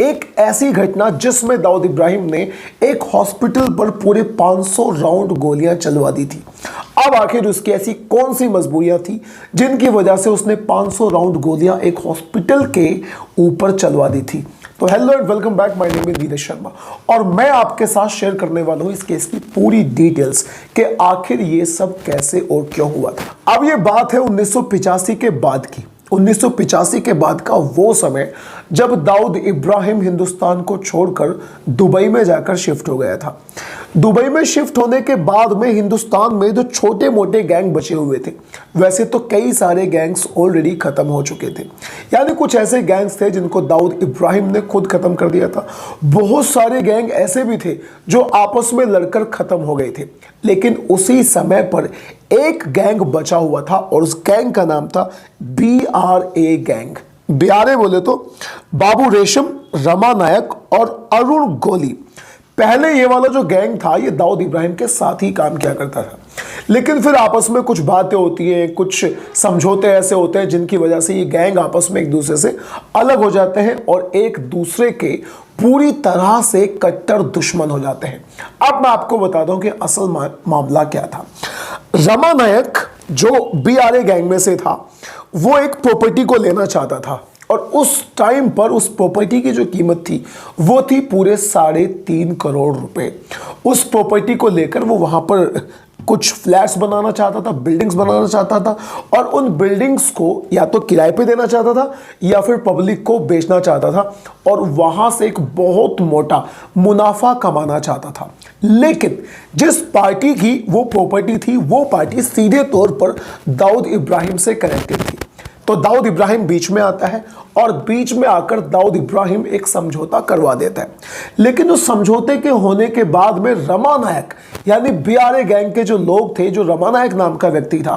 एक ऐसी घटना जिसमें दाऊद इब्राहिम ने एक हॉस्पिटल पर पूरे 500 राउंड गोलियां चलवा दी थी। अब आखिर उसकी ऐसी कौन सी मजबूरियां थी जिनकी वजह से उसने 500 राउंड गोलियां एक हॉस्पिटल के ऊपर चलवा दी थी। तो hello and welcome back, my name is Neeraj Sharma और मैं आपके साथ शेयर करने वाला हूं इस केस की पूरी डिटेल्स कि आखिर ये सब कैसे और क्यों हुआ था। अब ये बात है 1985 के बाद की। 1985 के बाद का वो समय जब दाऊद इब्राहिम हिंदुस्तान को छोड़कर दुबई में जाकर शिफ्ट हो गया था। दुबई में शिफ्ट होने के बाद में हिंदुस्तान में जो छोटे मोटे गैंग बचे हुए थे, वैसे तो कई सारे गैंग्स ऑलरेडी खत्म हो चुके थे। यानी कुछ ऐसे गैंग्स थे जिनको दाऊद इब्राहिम ने खुद खत्म कर दिया था। बहुत सारे गैंग ऐसे भी थे जो आपस में लड़कर खत्म हो गए थे। लेकिन उसी समय पर एक गैंग बचा हुआ था और उस गैंग का नाम था BRA गैंग। BRA बोले तो बाबू रेशम, रमा नायक और अरुण गोली। पहले ये वाला जो गैंग था ये दाऊद इब्राहिम के साथ ही काम किया करता था, लेकिन फिर आपस में कुछ बातें होती हैं, कुछ समझौते ऐसे होते हैं जिनकी वजह से ये गैंग आपस में एक दूसरे से अलग हो जाते हैं और एक दूसरे के पूरी तरह से कट्टर दुश्मन हो जाते हैं। अब मैं आपको बता दूं कि असल मामला क्या था। रमा नायक जो BRA गैंग में से था, वो एक प्रॉपर्टी को लेना चाहता था और उस टाइम पर उस प्रॉपर्टी की जो कीमत थी वो थी पूरे 3.5 करोड़ रुपए। उस प्रॉपर्टी को लेकर वो वहां पर कुछ फ्लैट्स बनाना चाहता था, बिल्डिंग्स बनाना चाहता था और उन बिल्डिंग्स को या तो किराए पे देना चाहता था या फिर पब्लिक को बेचना चाहता था और वहां से एक बहुत मोटा मुनाफा कमाना चाहता था। लेकिन जिस पार्टी की वो प्रॉपर्टी थी वो पार्टी सीधे तौर पर दाऊद इब्राहिम से कनेक्टेड थी। तो दाऊद इब्राहिम बीच में आता है और बीच में आकर दाऊद इब्राहिम एक समझौता करवा देता है। लेकिन उस समझौते के होने के बाद में रमा नायक यानी BRA गैंग के जो लोग थे, जो रमा नायक नाम का व्यक्ति था,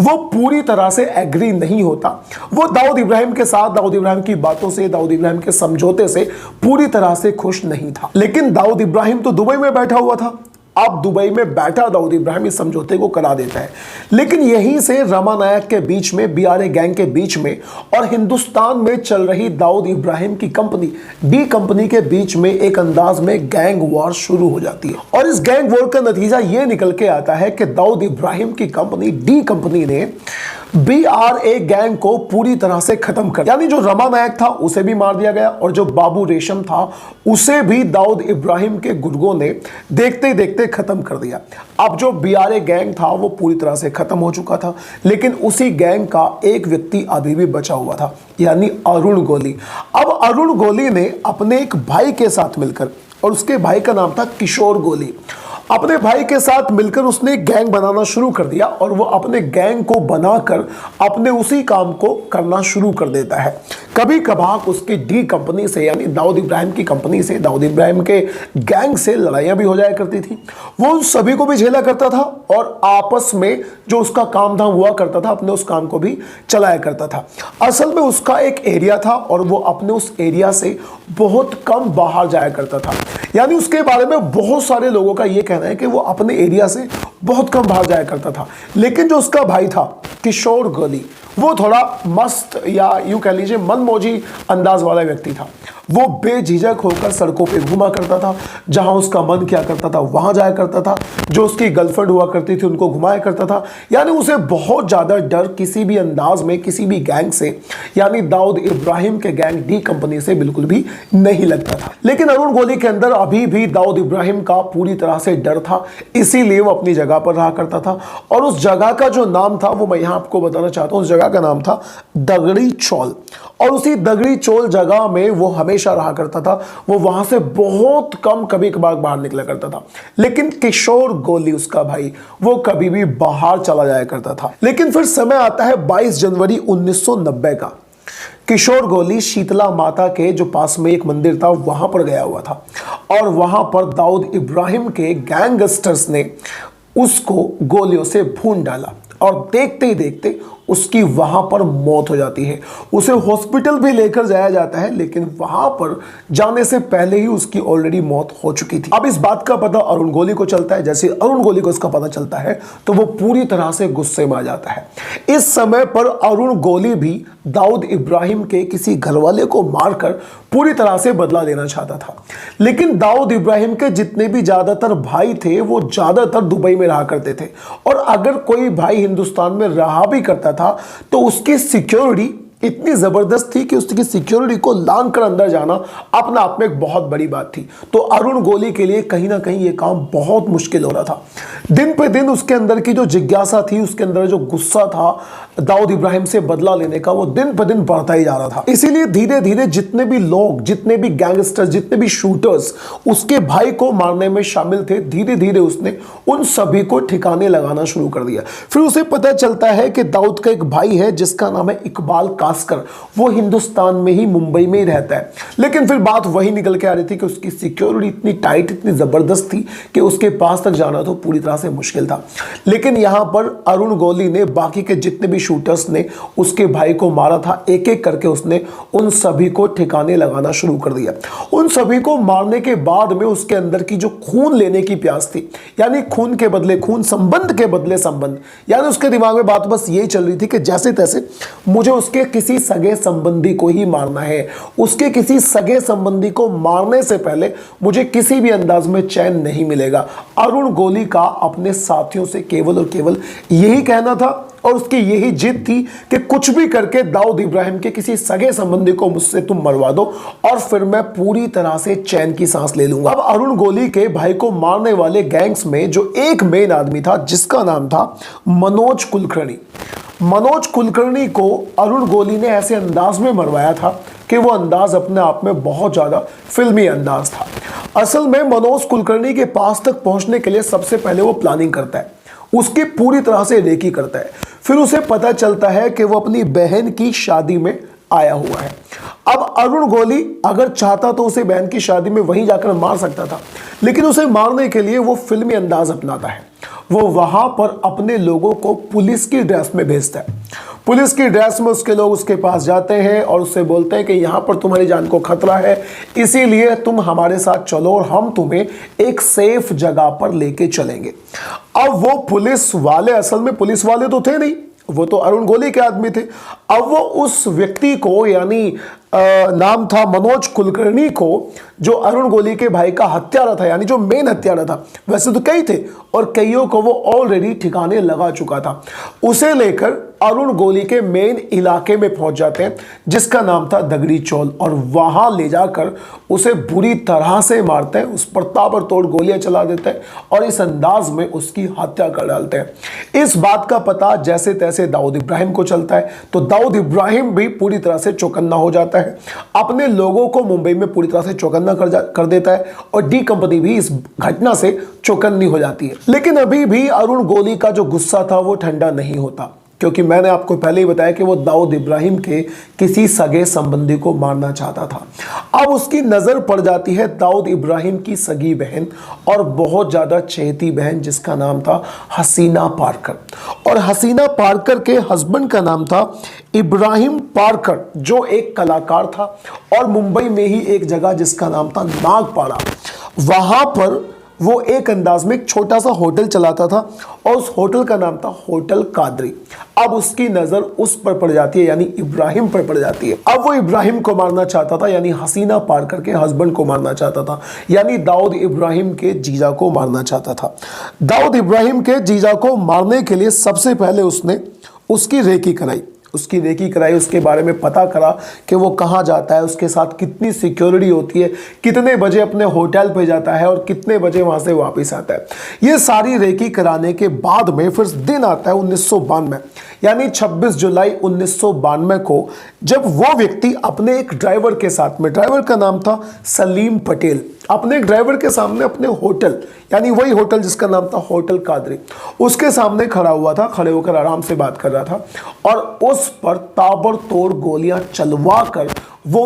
वो पूरी तरह से एग्री नहीं होता। वो दाऊद इब्राहिम के साथ, दाऊद इब्राहिम की बातों से, दाऊद इब्राहिम के समझौते से पूरी तरह से खुश नहीं था। लेकिन दाऊद इब्राहिम तो दुबई में बैठा हुआ था। अब दुबई में बैठा दाऊद इब्राहिम इस समझौते को करा देता है। लेकिन यहीं से रमा नायक के बीच में, BRA गैंग के बीच में और हिंदुस्तान में चल रही दाऊद इब्राहिम की कंपनी डी कंपनी के बीच में एक अंदाज में गैंग वॉर शुरू हो जाती है। और इस गैंग वॉर का नतीजा ये निकल के आता है कि दाऊद इब्राहिम की कंपनी डी कंपनी ने BRA गैंग को पूरी तरह से खत्म कर, यानी जो रमा नायक था उसे भी मार दिया गया और जो बाबू रेशम था उसे भी दाऊद इब्राहिम के गुर्गों ने देखते देखते खत्म कर दिया। अब जो BRA गैंग था वो पूरी तरह से खत्म हो चुका था, लेकिन उसी गैंग का एक व्यक्ति अभी भी बचा हुआ था, यानी अरुण गोली। अब अरुण गोली ने अपने एक भाई के साथ मिलकर, और उसके भाई का नाम था किशोर गोली, अपने भाई के साथ मिलकर उसने एक गैंग बनाना शुरू कर दिया और वो अपने गैंग को बनाकर अपने उसी काम को करना शुरू कर देता है। कभी कभार उसकी डी कंपनी से, यानी दाऊद इब्राहिम की कंपनी से, दाऊद इब्राहिम के गैंग से लड़ाइयाँ भी हो जाया करती थी। वो उन सभी को भी झेला करता था और आपस में जो उसका काम धाम हुआ करता था अपने उस काम को भी चलाया करता था। असल में उसका एक एरिया था और वो अपने उस एरिया से बहुत कम बाहर जाया करता था। यानी उसके बारे में बहुत सारे लोगों का ये कहना है कि वो अपने एरिया से बहुत कम बाहर जाया करता था। लेकिन जो उसका भाई था किशोर गोली, वो थोड़ा मस्त या यूं कह लीजिए मनमौजी अंदाज वाला व्यक्ति था। वो बेझिझक होकर सड़कों पे घूमा करता था, जहां उसका मन क्या करता था वहां जाया करता था। जो उसकी गर्लफ्रेंड हुआ करती थी उनको घुमाया करता था। यानी उसे बहुत ज्यादा डर किसी भी अंदाज में किसी भी गैंग से, यानी दाऊद इब्राहिम के गैंग डी कंपनी से बिल्कुल भी नहीं लगता था। लेकिन अरुण गोली के अंदर अभी भी दाऊद इब्राहिम का पूरी तरह से डर था, इसीलिए वो अपनी जगह पर रहा करता था। और उस जगह का जो नाम था वो मैं यहां आपको बताना चाहता हूं। उस जगह का नाम था दगड़ी चौल और उसी दगड़ी चौल जगह में वो हमेशा रहा करता था। वो वहां से बहुत कम कभी कभार बाहर निकला करता था। लेकिन किशोर गोली उसका भाई, वो कभी भी बाहर चला जाया करता था। लेकिन फिर समय आता है 22 जनवरी 1990 का। किशोर गोली शीतला माता के जो पास में एक मंदिर था वहां पर गया हुआ था और वहां पर दाऊद इब्राहिम के गैंगस्टर्स ने उसको गोलियों से भून डाला और देखते ही देखते उसकी वहां पर मौत हो जाती है। उसे हॉस्पिटल भी लेकर जाया जाता है, लेकिन वहां पर जाने से पहले ही उसकी ऑलरेडी मौत हो चुकी थी। अब इस बात का पता अरुण गोली को चलता है। जैसे अरुण गोली को इसका पता चलता है तो वो पूरी तरह से गुस्से में आ जाता है। इस समय पर अरुण गोली भी दाऊद इब्राहिम के किसी घरवाले को मारकर पूरी तरह से बदला लेना चाहता था। लेकिन दाऊद इब्राहिम के जितने भी ज्यादातर भाई थे वो ज्यादातर दुबई में रहा करते थे, और अगर कोई भाई हिंदुस्तान में रहा भी करता था तो उसकी सिक्योरिटी इतनी जबरदस्त थी कि उसकी सिक्योरिटी को लांग कर अंदर जाना अपना आप में एक बहुत बड़ी बात थी। तो अरुण गोली के लिए कहीं ना कहीं यह काम बहुत मुश्किल हो रहा था। दिन पे दिन उसके अंदर की जो जिज्ञासा थी, उसके अंदर जो गुस्सा था दाऊद इब्राहिम से बदला लेने का, वो दिन पे दिन बढ़ता ही जा रहा था। इसीलिए धीरे धीरे जितने भी लोग, जितने भी गैंगस्टर्स, जितने भी शूटर्स उसके भाई को मारने में शामिल थे, धीरे धीरे उसने उन सभी को ठिकाने लगाना शुरू कर दिया। फिर उसे पता चलता है कि दाऊद का एक भाई है जिसका नाम है इकबाल कास्कर, वो हिंदुस्तान में ही, मुंबई में ही रहता है। लेकिन फिर बात वही निकल के आ रही थी कि उसकी सिक्योरिटी इतनी टाइट, इतनी जबरदस्त थी कि उसके पास तक जाना तो पूरी तरह से मुश्किल था। लेकिन यहां पर अरुण गोली ने, बाकी के जितने भी शूटर्स ने उसके भाई को मारा था, एक एक करके उसने उन सभी को ठिकाने लगाना शुरू कर दिया। उन सभी को मारने के बाद में उसके अंदर की जो खून लेने की प्यास थी, यानी खून के बदले खून, संबंध के बदले संबंध, यानी उसके दिमाग में बात बस यही चल रही थी कि जैसे तैसे मुझे उसके किसी सगे संबंधी को ही मारना है। उसके किसी सगे संबंधी को मारने से पहले मुझे किसी भी अंदाज में चैन नहीं मिलेगा। अरुण गोली का अपने साथियों से केवल और केवल यही कहना था, और उसकी यही जिद थी कि कुछ भी करके दाऊद इब्राहिम के किसी सगे संबंधी को मुझसे तुम मरवा दो और फिर मैं पूरी तरह से चैन की सांस ले लूंगा। अब अरुण गोली के भाई को मारने वाले गैंग्स में जो एक मेन आदमी था जिसका नाम था मनोज कुलकर्णी, मनोज कुलकर्णी को अरुण गोली ने ऐसे अंदाज में मरवाया था कि वो अंदाज अपने आप में बहुत ज्यादा फिल्मी अंदाज था। असल में मनोज कुलकर्णी के पास तक पहुंचने के लिए सबसे पहले वो प्लानिंग करता है, उसकी पूरी तरह से रेकी करता है। फिर उसे पता चलता है कि वो अपनी बहन की शादी में आया हुआ है। अब अरुण गोली अगर चाहता तो उसे बहन की शादी में वहीं जाकर मार सकता था, लेकिन उसे मारने के लिए वो फिल्मी अंदाज अपनाता है। वो वहां पर अपने लोगों को पुलिस की ड्रेस में भेजता है। पुलिस की ड्रेस में उसके लोग उसके पास जाते हैं और उससे बोलते हैं कि यहाँ पर तुम्हारी जान को खतरा है, इसीलिए तुम हमारे साथ चलो और हम तुम्हें एक सेफ जगह पर लेके चलेंगे। अब वो पुलिस वाले, असल में पुलिस वाले तो थे नहीं, वो तो अरुण गोली के आदमी थे। अब वो उस व्यक्ति को, यानी नाम था मनोज कुलकर्णी को, जो अरुण गोली के भाई का हत्यारा था, यानी जो मेन हत्यारा था, वैसे तो कई थे और कईयों को वो ऑलरेडी ठिकाने लगा चुका था, उसे लेकर अरुण गोली के मेन इलाके में पहुंच जाते हैं जिसका नाम था दगड़ी चौल, और वहां ले जाकर उसे बुरी तरह से मारते हैं, उस पर ताबड़तोड़ गोलियां चला देते हैं और इस अंदाज में उसकी हत्या कर डालते हैं। इस बात का पता जैसे तैसे दाऊद इब्राहिम को चलता है तो दाऊद इब्राहिम भी पूरी तरह से चौकन्ना हो जाता है, अपने लोगों को मुंबई में पूरी तरह से चौकन्ना कर देता है और डी कंपनी भी इस घटना से चौकन्नी हो जाती है। लेकिन अभी भी अरुण गोली का जो गुस्सा था वो ठंडा नहीं होता, क्योंकि मैंने आपको पहले ही बताया कि वो दाऊद इब्राहिम के किसी सगे संबंधी को मारना चाहता था। अब उसकी नजर पड़ जाती है दाऊद इब्राहिम की सगी बहन और बहुत ज्यादा चहेती बहन जिसका नाम था हसीना पारकर, और हसीना पारकर के हस्बैंड का नाम था इब्राहिम पारकर, जो एक कलाकार था और मुंबई में ही एक जगह जिसका नाम था नागपाड़ा, वहां पर वो एक अंदाज में एक छोटा सा होटल चलाता था और उस होटल का नाम था होटल कादरी। अब उसकी नजर उस पर पड़ जाती है, यानी इब्राहिम पर पड़ जाती है। अब वो इब्राहिम को मारना चाहता था, यानी हसीना पारकर के हस्बैंड को मारना चाहता था, यानी दाऊद इब्राहिम के जीजा को मारना चाहता था। दाऊद इब्राहिम के जीजा को मारने के लिए सबसे पहले उसने उसकी रेकी कराई, उसके बारे में पता करा कि वो कहाँ जाता है, उसके साथ कितनी सिक्योरिटी होती है, कितने बजे अपने होटल पे जाता है और कितने बजे वहाँ से वापस आता है। ये सारी रेकी कराने के बाद में फिर दिन आता है 1992, यानी 26 जुलाई 1992 को, जब वो व्यक्ति अपने एक ड्राइवर के साथ में, ड्राइवर का नाम था सलीम पटेल, अपने एक ड्राइवर के सामने अपने होटल, यानी वही होटल जिसका नाम था होटल कादरी, उसके सामने खड़ा हुआ था, खड़े होकर आराम से बात कर रहा था और उस पर ताबड़तोड़ गोलियां चलवा कर वो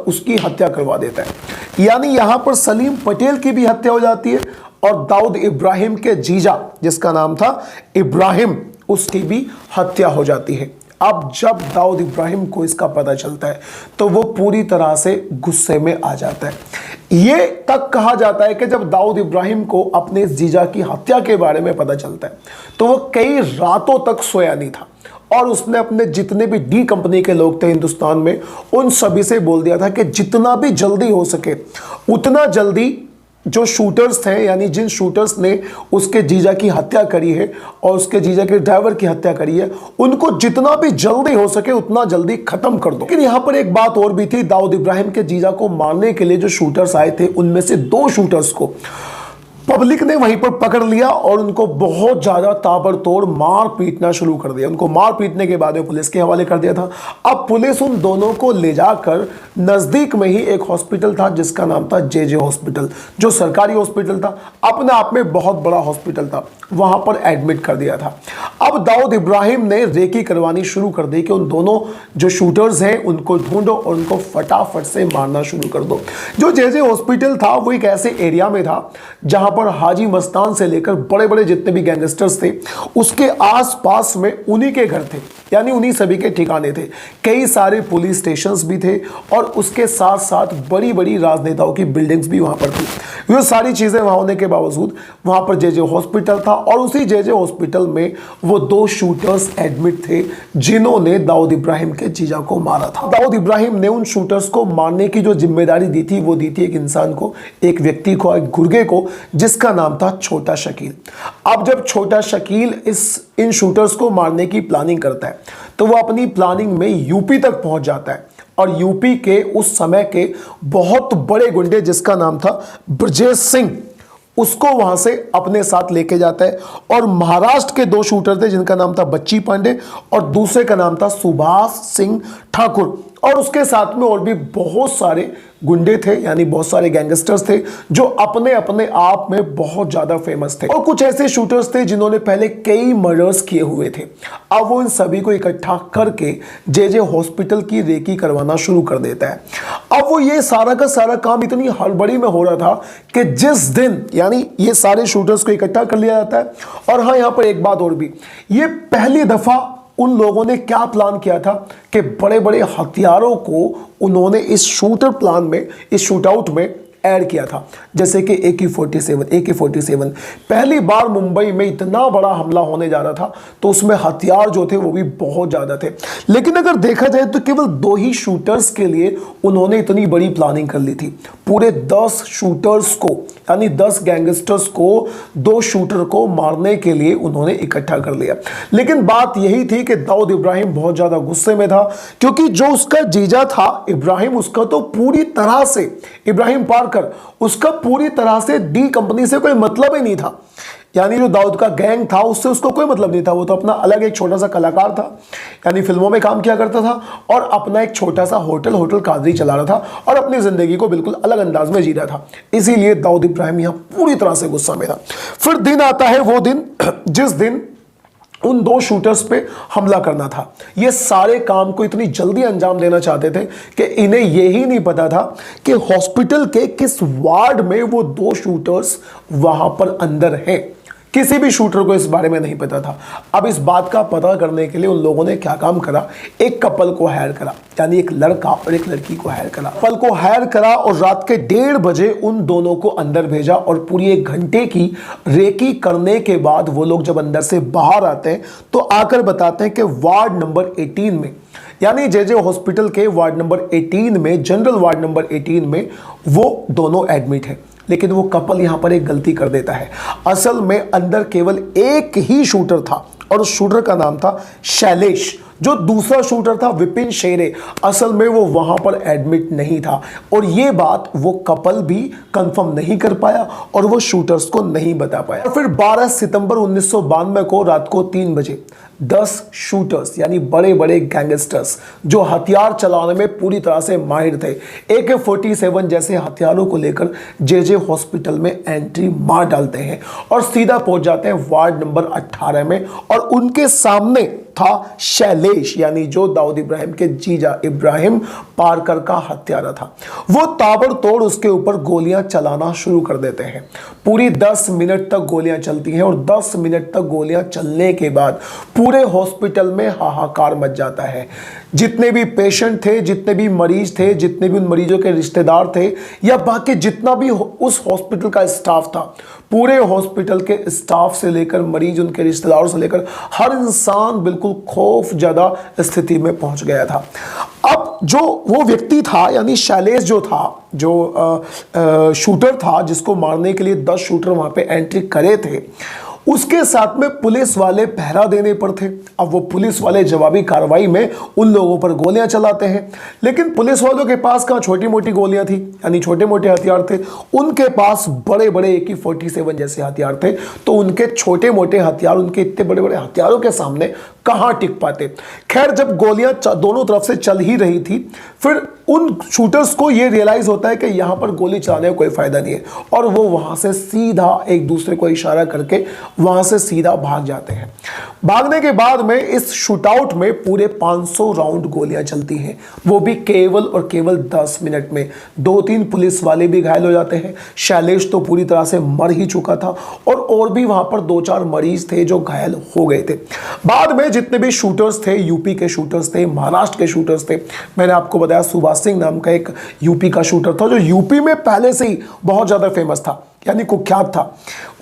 उसकी हत्या करवा देता है। यानी यहां पर सलीम पटेल की भी हत्या हो जाती है और दाऊद इब्राहिम के जीजा जिसका नाम था इब्राहिम, उसकी भी हत्या हो जाती है। अब जब दाऊद इब्राहिम को इसका पता चलता है तो वो पूरी तरह से गुस्से में आ जाता है। ये तक कहा जाता है कि जब दाऊद इब्राहिम को अपने जीजा की हत्या के बारे में पता चलता है तो वो कई रातों तक सोया नहीं था और उसने अपने जितने भी डी कंपनी के लोग थे हिंदुस्तान में उन सभी से बोल दिया था कि जितना भी जल्दी हो सके उतना जल्दी जो शूटर्स थे, यानी जिन शूटर्स ने उसके जीजा की हत्या करी है और उसके जीजा के ड्राइवर की हत्या करी है, उनको जितना भी जल्दी हो सके उतना जल्दी खत्म कर दो। लेकिन यहां पर एक बात और भी थी, दाऊद इब्राहिम के जीजा को मारने के लिए जो शूटर्स आए थे उनमें से 2 शूटर्स को पब्लिक ने वहीं पर पकड़ लिया और उनको बहुत ज्यादा ताबड़तोड़ मार पीटना शुरू कर दिया। उनको मार पीटने के बाद में पुलिस के हवाले कर दिया था। अब पुलिस उन दोनों को ले जाकर नजदीक में ही एक हॉस्पिटल था जिसका नाम था जे हॉस्पिटल, जो सरकारी हॉस्पिटल था, अपने आप में बहुत बड़ा हॉस्पिटल था, वहां पर एडमिट कर दिया था। अब दाऊद इब्राहिम ने रेकी करवानी शुरू कर दी कि उन दोनों जो शूटर्स हैं उनको ढूंढो और उनको फटाफट से मारना शुरू कर दो। जो जे हॉस्पिटल था वो एक ऐसे एरिया में था जहां पर हाजी मस्तान से लेकर बड़े बड़े जितने भी गैंगस्टर्स थे उसके आसपास में उन्हीं के घर थे, यानी उन्हीं सभी के ठिकाने थे। कई सारे पुलिस स्टेशंस भी थे और उसके साथ साथ बड़ी बड़ी राजनेताओं की बिल्डिंग्स भी वहां पर थी। ये सारी चीजें वहां होने के बावजूद वहां पर जे हॉस्पिटल था और उसी जे हॉस्पिटल में वो 2 शूटर्स एडमिट थे जिन्होंने दाऊद इब्राहिम के जीजा को मारा था। दाऊद इब्राहिम ने उन शूटर्स को मारने की जो जिम्मेदारी दी थी वो दी थी एक इंसान को, एक व्यक्ति को, एक गुर्गे को, जिसका नाम था छोटा शकील। अब जब छोटा शकील इन शूटर्स को मारने की प्लानिंग करता है तो वो अपनी प्लानिंग में यूपी तक पहुंच जाता है और यूपी के उस समय के बहुत बड़े गुंडे जिसका नाम था ब्रजेश सिंह, उसको वहां से अपने साथ लेके जाता है। और महाराष्ट्र के 2 शूटर थे जिनका नाम था बच्ची पांडे और दूसरे का नाम था सुभाष सिंह ठाकुर, और उसके साथ में और भी बहुत सारे गुंडे थे, यानी बहुत सारे गैंगस्टर्स थे जो अपने अपने आप में बहुत ज्यादा फेमस थे। और कुछ ऐसे शूटर्स थे जिन्होंने पहले कई मर्डर्स किए हुए थे। अब वो इन सभी को इकट्ठा करके जे हॉस्पिटल की रेकी करवाना शुरू कर देता है। अब वो ये सारा का सारा काम इतनी हड़बड़ी में हो रहा था कि जिस दिन, यानी ये सारे शूटर्स को इकट्ठा कर लिया जाता है। और हाँ, यहां पर एक बात और भी, ये पहली दफा उन लोगों ने क्या प्लान किया था कि बड़े बड़े हथियारों को उन्होंने इस शूटर प्लान में, इस शूटआउट में ऐड किया था, जैसे कि AK-47 पहली बार मुंबई में इतना बड़ा हमला होने जा रहा था तो उसमें हथियार जो थे वो भी बहुत ज्यादा थे। लेकिन अगर देखा जाए तो केवल 2 ही शूटर्स के लिए उन्होंने इतनी बड़ी प्लानिंग कर ली थी। पूरे 10 शूटर्स को, यानी 10 गैंगस्टर्स को, 2 शूटर को मारने के लिए उन्होंने इकट्ठा कर लिया। लेकिन बात यही थी कि दाऊद इब्राहिम बहुत ज्यादा गुस्से में था क्योंकि जो उसका जीजा था इब्राहिम, उसका तो पूरी तरह से, इब्राहिम पारकर, उसका पूरी तरह से डी कंपनी से कोई मतलब ही नहीं था। यानी जो दाऊद का गैंग था उससे उसको कोई मतलब नहीं था। वो तो अपना अलग एक छोटा सा कलाकार था, यानी फिल्मों में काम किया करता था और अपना एक छोटा सा होटल कादरी चला रहा था और अपनी जिंदगी को बिल्कुल अलग अंदाज में जी रहा था। इसीलिए दाऊद इब्राहिम यहां पूरी तरह से गुस्सा में था। फिर दिन आता है वो दिन जिस दिन उन 2 शूटर्स पे हमला करना था। ये सारे काम को इतनी जल्दी अंजाम देना चाहते थे कि इन्हें यही नहीं पता था कि हॉस्पिटल के किस वार्ड में वो 2 शूटर्स वहां पर अंदर हैं। किसी भी शूटर को इस बारे में नहीं पता था। अब इस बात का पता करने के लिए उन लोगों ने क्या काम करा, एक कपल को हायर करा, यानी एक लड़का और एक लड़की को हायर करा। कपल को हायर करा और रात के 1:30 बजे उन दोनों को अंदर भेजा और पूरी 1 घंटे की रेकी करने के बाद वो लोग जब अंदर से बाहर आते हैं तो आकर बताते हैं कि वार्ड नंबर 18 में, यानी जे हॉस्पिटल के वार्ड नंबर 18 में, जनरल वार्ड नंबर 18 में वो दोनों एडमिट है। लेकिन वो कपल यहां पर एक गलती कर देता है। असल में अंदर केवल एक ही शूटर था और उस शूटर का नाम था शैलेश। जो दूसरा शूटर था विपिन शेरे, असल में वो वहां पर एडमिट नहीं था और ये बात वो कपल भी कंफर्म नहीं कर पाया और वो शूटर्स को नहीं बता पाया। और फिर 12 सितंबर 1992 को रात को 3 बजे 10 शूटर्स, यानी बड़े बड़े गैंगस्टर्स जो हथियार चलाने में पूरी तरह से माहिर थे, AK-47 जैसे हथियारों को लेकर जे हॉस्पिटल में एंट्री मार डालते हैं और सीधा पहुंच जाते हैं वार्ड नंबर 18 में। और उनके सामने था शैलेश, यानी जो दाऊद इब्राहिम के जीजा इब्राहिम पारकर का हत्यारा था। वो ताबड़तोड़ उसके ऊपर गोलियां चलाना शुरू कर देते हैं। पूरी 10 मिनट तक गोलियां चलती हैं और 10 मिनट तक गोलियां चलने के बाद पूरे हॉस्पिटल में हाहाकार मच जाता है। जितने भी पेशेंट थे, जितने भी मरीज थे, जितने भी उन मरीजों के रिश्तेदार थे या बाकी जितना भी उस हॉस्पिटल का स्टाफ था, पूरे हॉस्पिटल के स्टाफ से लेकर मरीज, उनके रिश्तेदारों से लेकर हर इंसान बिल्कुल खौफ ज़्यादा स्थिति में पहुंच गया था। अब जो वो व्यक्ति था यानी शैलेश जो था, जो शूटर था जिसको मारने के लिए 10 शूटर वहां पे एंट्री करे थे, उसके साथ में पुलिस वाले पहरा देने पर थे। अब वो पुलिस वाले जवाबी कार्रवाई में उन लोगों पर गोलियां चलाते हैं, लेकिन पुलिस वालों के पास कहाँ छोटी मोटी गोलियां थी, यानी छोटे मोटे हथियार थे। उनके पास बड़े बड़े AK-47 जैसे हथियार थे, तो उनके छोटे मोटे हथियार उनके इतने बड़े बड़े हथियारों के सामने कहाँ टिक पाते। खैर, जब गोलियां दोनों तरफ से चल ही रही थी, फिर उन शूटर्स को यह रियलाइज होता है कि यहां पर गोली चलाने का कोई फायदा नहीं है, और वो वहां से सीधा एक दूसरे को इशारा करके वहां से सीधा भाग जाते हैं। भागने के बाद में इस शूटआउट में पूरे 500 राउंड गोलियां चलती हैं, वो भी केवल और केवल 10 मिनट में। 2-3 पुलिस वाले भी घायल हो जाते हैं। शैलेश तो पूरी तरह से मर ही चुका था, और भी वहां पर 2-4 मरीज थे जो घायल हो गए थे। बाद में जितने भी शूटर्स थे, यूपी के शूटर्स थे, महाराष्ट्र के शूटर्स थे, मैंने आपको बताया सुभाष सिंह नाम का एक यूपी का शूटर था जो यूपी में पहले से ही बहुत ज्यादा फेमस था, यानी कुख्यात था,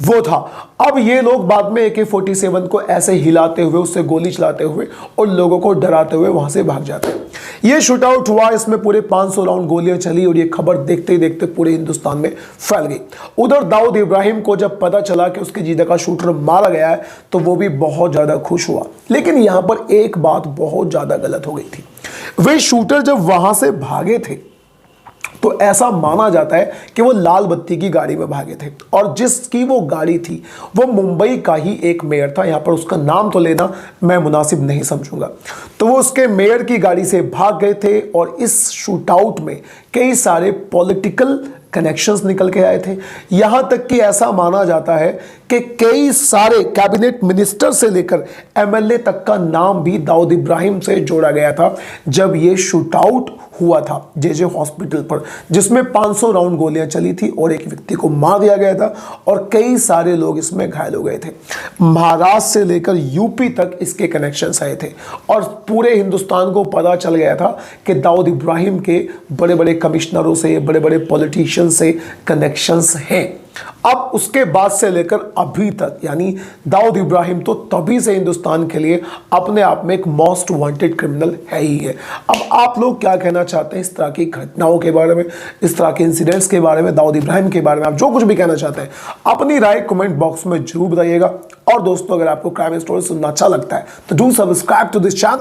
वो था। अब ये लोग बाद में AK-47 को ऐसे हिलाते हुए, उससे गोली चलाते हुए और लोगों को डराते हुए वहां से भाग जाते हैं। ये शूट आउट हुआ, इसमें पूरे 500 राउंड गोलियां चली और ये खबर देखते ही देखते पूरे हिंदुस्तान में फैल गई। उधर दाऊद इब्राहिम को जब पता चला कि उसके जिगर का शूटर मारा गया है, तो वो भी बहुत ज्यादा खुश हुआ। लेकिन यहां पर एक बात बहुत ज्यादा गलत हो गई थी। वे शूटर जब वहां से भागे थे तो ऐसा माना जाता है कि वो लाल बत्ती की गाड़ी में भागे थे, और जिसकी वो गाड़ी थी वो मुंबई का ही एक मेयर था। यहां पर उसका नाम तो लेना मैं मुनासिब नहीं समझूंगा। तो वो उसके मेयर की गाड़ी से भाग गए थे, और इस शूटआउट में कई सारे पॉलिटिकल कनेक्शंस निकल के आए थे। यहां तक कि ऐसा माना जाता है कि कई सारे कैबिनेट मिनिस्टर से लेकर MLA तक का नाम भी दाऊद इब्राहिम से जोड़ा गया था जब ये शूटआउट हुआ था JJ हॉस्पिटल पर, जिसमें 500 राउंड गोलियां चली थी और एक व्यक्ति को मार दिया गया था और कई सारे लोग इसमें घायल हो गए थे। महाराष्ट्र से लेकर यूपी तक इसके कनेक्शंस आए थे, और पूरे हिंदुस्तान को पता चल गया था कि दाऊद इब्राहिम के बड़े बड़े कमिश्नरों से, बड़े बड़े पॉलिटिशियन से कनेक्शंस हैं। अब उसके बाद से लेकर अभी तक, यानी दाऊद इब्राहिम तो तभी से हिंदुस्तान के लिए अपने आप में एक मोस्ट वांटेड क्रिमिनल है ही है। अब आप लोग क्या कहना चाहते हैं इस तरह की घटनाओं के बारे में, इस तरह के इंसिडेंट्स के बारे में, दाऊद इब्राहिम के बारे में? आप जो कुछ भी कहना चाहते हैं अपनी राय कमेंट बॉक्स में जरूर बताइएगा। और दोस्तों, अगर आपको क्राइम स्टोरी सुनना अच्छा लगता है तो do subscribe to this channel.